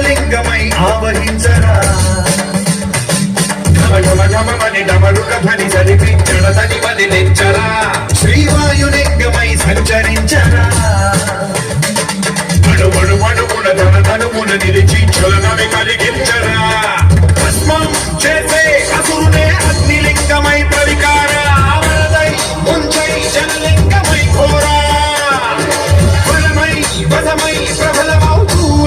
లింగమై ఆవహించరా ఢమఢమఢమని డమరుక ధ్వని సరిపి జడతని వదిలించరా శ్రీవాయులింగమై సంచరించరా అడుగున ధనధనుమున నిలిచి చలనమి కలిగించరా భస్మం చేసే అసురునే అగ్నిలింగమై ప్రవికార ఆవరదై ముంచై జనలింగమై ఘోరా బలమై వదమై ప్రబలమౌ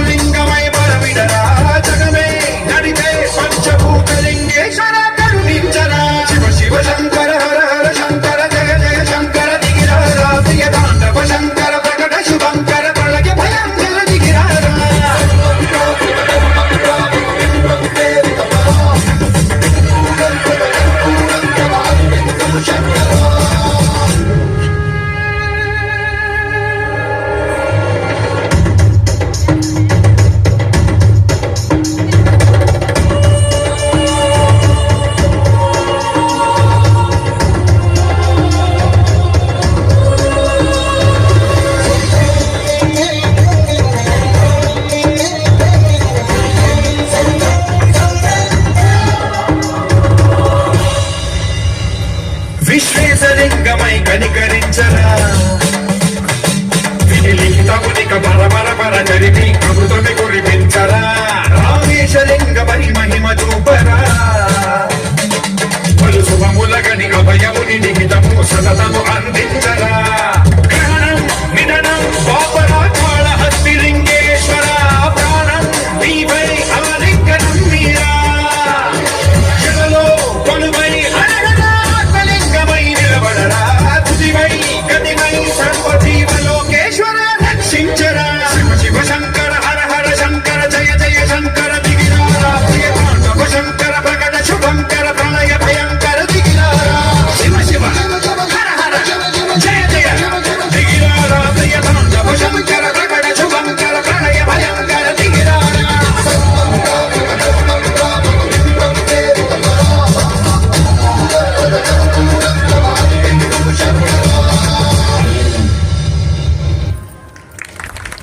లింగమై బలవిడరా జగమే నడిపే పంచభూతలింగేశ్వర కరుణించరా శివ శివ శంకర హర హర శంకర జయ జయ శంకర దిగిరారా ప్రియ తాండవ శంకర ప్రకట శుభంకర ప్రళయ భయంకర దిగిరారా విశ్వేశలింగమై కనికరించరా వినిలిఖితమునిక పరపర జరిపి అమృతమి కురిపించరా రామేశలింగమై మహిమ చూపరా పలు శుభములగని అభయముని నిహితము సతతము అందించరా